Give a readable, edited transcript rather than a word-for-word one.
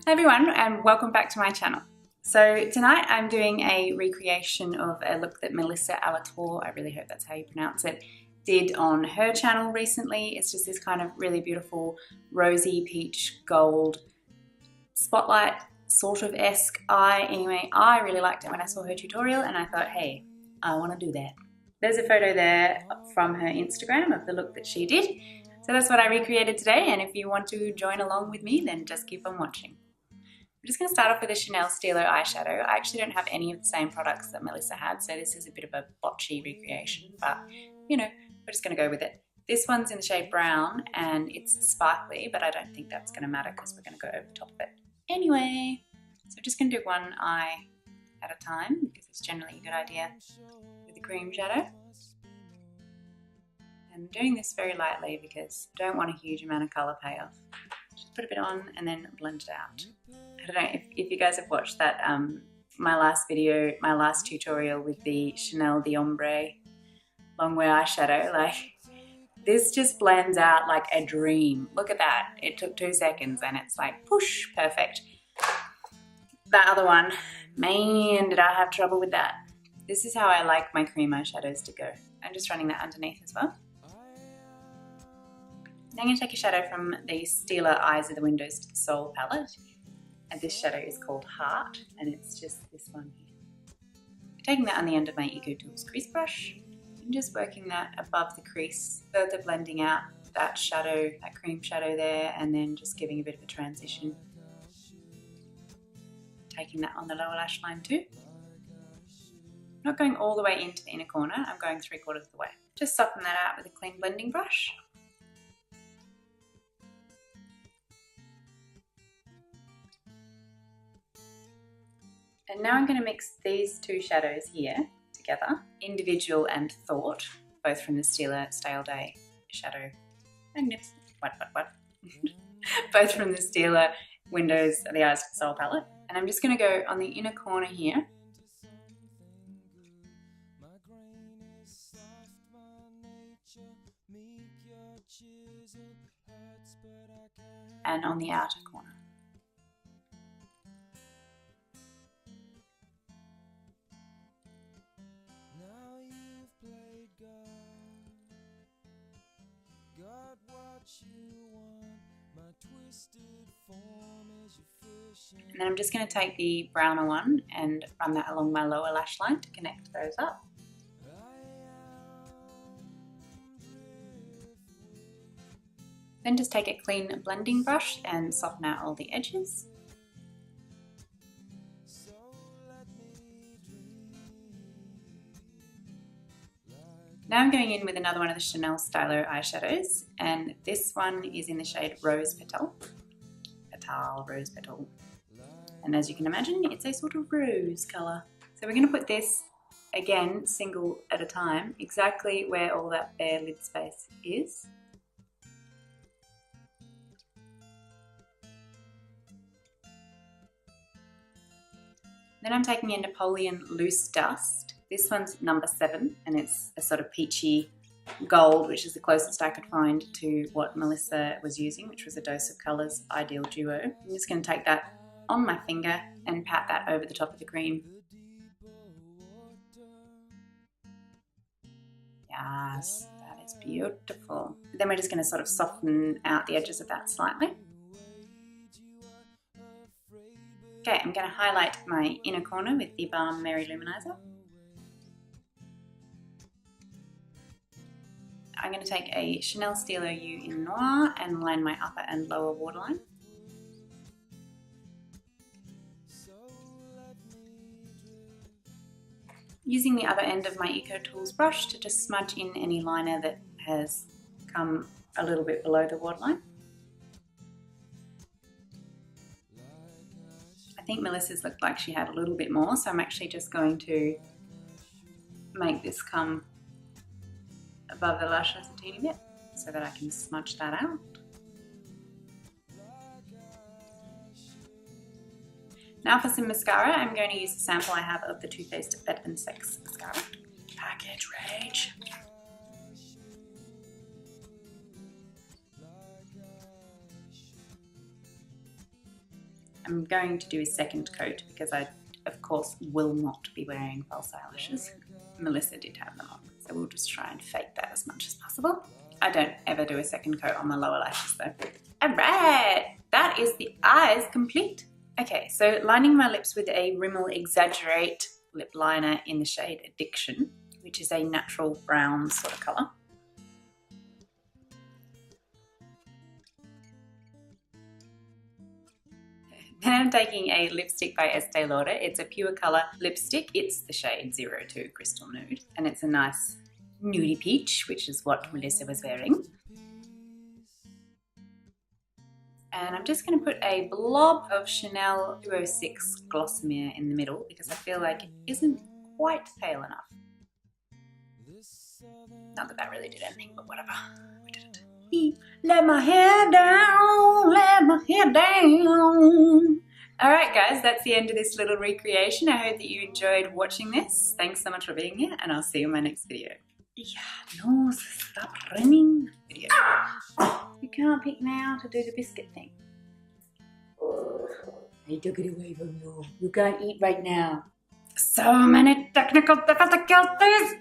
Hi everyone and welcome back to my channel. So tonight I'm doing a recreation of a look that Melissa Alatorre, I really hope that's how you pronounce it, did on her channel recently. It's just this kind of really beautiful rosy peach gold spotlight sort of esque eye. Anyway, I really liked it when I saw her tutorial and I thought, hey, I want to do that. There's a photo there from her Instagram of the look that she did. So that's what I recreated today, and if you want to join along with me, then just keep on watching. I'm just going to start off with a Chanel Stila eyeshadow. I actually don't have any of the same products that Melissa had, so this is a bit of a botchy recreation, but you know, we're just going to go with it. This one's in the shade brown and it's sparkly, but I don't think that's going to matter because we're going to go over the top of it anyway. So we're just going to do one eye at a time because it's generally a good idea with the cream shadow. And I'm doing this very lightly because I don't want a huge amount of colour payoff. Just put a bit on and then blend it out. I don't know if you guys have watched that, my last video, my last tutorial with the Chanel Ombre Longwear eyeshadow, like this just blends out like a dream. Look at that, it took 2 seconds and it's like push, perfect. That other one, man, did I have trouble with that. This is how I like my cream eyeshadows to go. I'm just running that underneath as well. Now I'm going to take a shadow from the Stila Eyes of the Windows to the Soul palette. And this shadow is called Heart, and it's just this one here. Taking that on the end of my Eco Tools crease brush, and just working that above the crease, further blending out that shadow, that cream shadow there, and then just giving a bit of a transition. Taking that on the lower lash line too. Not going all the way into the inner corner, I'm going 3/4 of the way. Just soften that out with a clean blending brush. And now I'm going to mix these two shadows here together, Individual and Thought, both from the Stila Stale Day Shadow Magnificent, both from the Stila Windows of the Eyes of the Soul palette. And I'm just going to go on the inner corner here. And on the outer corner. And then I'm just going to take the browner one and run that along my lower lash line to connect those up. Then just take a clean blending brush and soften out all the edges. Now I'm going in with another one of the Chanel Stylo eyeshadows, and this one is in the shade Rose Petal. Petal, Rose Petal. And as you can imagine, it's a sort of rose colour. So we're going to put this, again, single at a time, exactly where all that bare lid space is. Then I'm taking a Napolean Loose Dust. This one's number 7 and it's a sort of peachy gold, which is the closest I could find to what Melissa was using, which was a Dose of Colours Ideal Duo. I'm just going to take that on my finger and pat that over the top of the cream. Yes, that is beautiful. Then we're just going to sort of soften out the edges of that slightly. Okay, I'm going to highlight my inner corner with the Balm Mary-lou-manizer. I'm going to take a Chanel Stila U in Noir and line my upper and lower waterline. Using the other end of my Eco Tools brush to just smudge in any liner that has come a little bit below the waterline. I think Melissa's looked like she had a little bit more, so I'm actually just going to make this come above the lashes a teeny bit so that I can smudge that out. Now for some mascara, I'm going to use the sample I have of the Too Faced Better Than Sex mascara. Package Rage. I'm going to do a second coat because I, of course, will not be wearing false eyelashes. Melissa did have them on, so we'll just try and fake that as much as possible. I don't ever do a second coat on my lower lashes though. Alright, that is the eyes complete. Okay, so lining my lips with a Rimmel Exaggerate lip liner in the shade Addiction, which is a natural brown sort of colour. Then I'm taking a lipstick by Estee Lauder. It's a pure colour lipstick. It's the shade 02 Crystal Nude, and it's a nice nudie peach, which is what Melissa was wearing. And I'm just going to put a blob of Chanel 206 Glossimer in the middle because I feel like it isn't quite pale enough. Not that that really did anything, but whatever. We did it. Let my hair down, let my hair down. Alright guys, that's the end of this little recreation. I hope that you enjoyed watching this. Thanks so much for being here, and I'll see you in my next video. Yeah, no, stop running. Video. You can't pick now to do the biscuit thing. I took it away from you. You can't eat right now. So many technical difficulties.